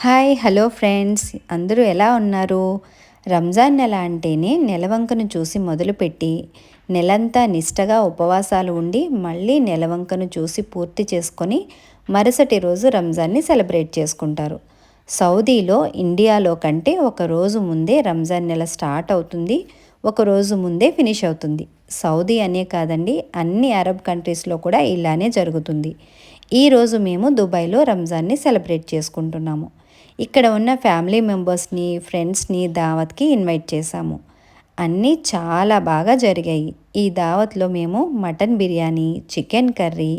Hi hello friends, అందరూ ఎలా ఉన్నారు? రంజాన్ నెల అంటేనే నెలవంకను చూసి మొదలుపెట్టి నెలంతా నిష్టగా ఉపవాసాలు ఉండి మళ్ళీ నెలవంకను చూసి పూర్తి చేసుకొని మరుసటి రోజు రంజాన్ని సెలబ్రేట్ చేసుకుంటారు. సౌదీలో ఇండియాలో కంటే ఒక రోజు ముందే రంజాన్ నెల స్టార్ట్ అవుతుంది, ఒక రోజు ముందే ఫినిష్ అవుతుంది. సౌదీ అనే కాదండి, అన్ని అరబ్ కంట్రీస్లో కూడా ఇలానే జరుగుతుంది. ఈరోజు మేము దుబాయ్లో రంజాన్ని సెలబ్రేట్ చేసుకుంటున్నాము. ఇక్కడ ఉన్న ఫ్యామిలీ మెంబర్స్ని, ఫ్రెండ్స్ని దావత్కి ఇన్వైట్ చేశాము. అన్నీ చాలా బాగా జరిగాయి. ఈ దావత్లో మేము మటన్ బిర్యానీ, చికెన్ కర్రీ,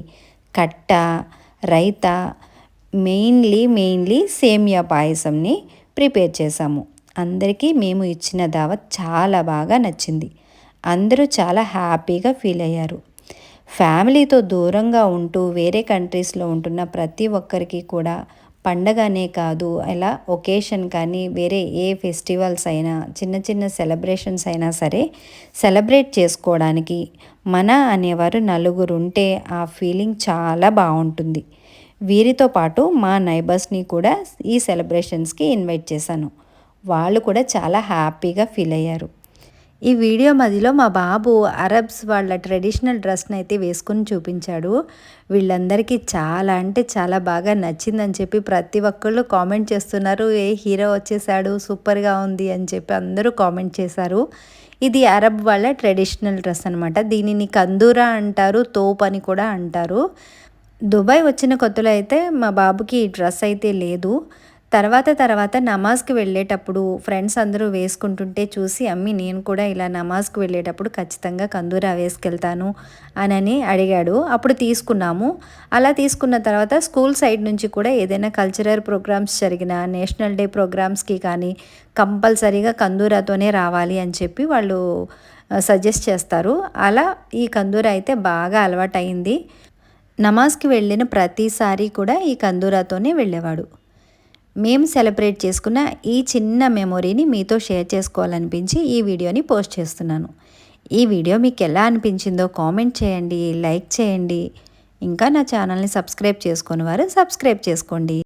కట్ట, రైతా, మెయిన్లీ సేమియా పాయసంని ప్రిపేర్ చేశాము. అందరికీ మేము ఇచ్చిన దావత్ చాలా బాగా నచ్చింది. అందరూ చాలా హ్యాపీగా ఫీల్ అయ్యారు. ఫ్యామిలీతో దూరంగా ఉంటూ వేరే కంట్రీస్లో ఉంటున్న ప్రతి ఒక్కరికి కూడా పండగనే కాదు, ఇలా ఒకేషన్ కానీ వేరే ఏ ఫెస్టివల్స్ అయినా చిన్న చిన్న సెలబ్రేషన్స్ అయినా సరే సెలబ్రేట్ చేసుకోవడానికి మన అనేవారు నలుగురు ఉంటే ఆ ఫీలింగ్ చాలా బాగుంటుంది. వీరితో పాటు మా నైబర్స్ని కూడా ఈ సెలబ్రేషన్స్కి ఇన్వైట్ చేశాను. వాళ్ళు కూడా చాలా హ్యాపీగా ఫీల్ అయ్యారు. ఈ వీడియో మధ్యలో మా బాబు అరబ్స్ వాళ్ళ ట్రెడిషనల్ డ్రెస్ని అయితే వేసుకుని చూపించాడు. వీళ్ళందరికీ చాలా అంటే చాలా బాగా నచ్చిందని చెప్పి ప్రతి ఒక్కళ్ళు కామెంట్ చేస్తున్నారు. ఏ హీరో వచ్చేసాడు, సూపర్గా ఉంది అని చెప్పి అందరూ కామెంట్ చేశారు. ఇది అరబ్ వాళ్ళ ట్రెడిషనల్ డ్రెస్ అనమాట. దీనిని కందూరా అంటారు, తోప్ అని కూడా అంటారు. దుబాయ్ వచ్చిన కొత్తలో అయితే మా బాబుకి ఈ డ్రెస్ అయితే లేదు. తర్వాత నమాజ్కి వెళ్ళేటప్పుడు ఫ్రెండ్స్ అందరూ వేసుకుంటుంటే చూసి, అమ్మి నేను కూడా ఇలా నమాజ్కి వెళ్ళేటప్పుడు ఖచ్చితంగా కందూరా వేసుకెళ్తాను అని అడిగాడు. అప్పుడు తీసుకున్నాము. అలా తీసుకున్న తర్వాత స్కూల్ సైడ్ నుంచి కూడా ఏదైనా కల్చరల్ ప్రోగ్రామ్స్ జరిగినా, నేషనల్ డే ప్రోగ్రామ్స్కి కానీ కంపల్సరీగా కందూరాతోనే రావాలి అని చెప్పి వాళ్ళు సజెస్ట్ చేస్తారు. అలా ఈ కందూరా అయితే బాగా అలవాటైంది. నమాజ్కి వెళ్ళిన ప్రతిసారి కూడా ఈ కందూరాతోనే వెళ్ళేవాడు. మేము సెలబ్రేట్ చేసుకున్న ఈ చిన్న మెమొరీని మీతో షేర్ చేసుకోవాలనిపించి ఈ వీడియోని పోస్ట్ చేస్తున్నాను. ఈ వీడియో మీకు ఎలా అనిపించిందో కామెంట్ చేయండి, లైక్ చేయండి. ఇంకా నా ఛానల్ని సబ్స్క్రైబ్ చేసుకుని వారు సబ్స్క్రైబ్ చేసుకోండి.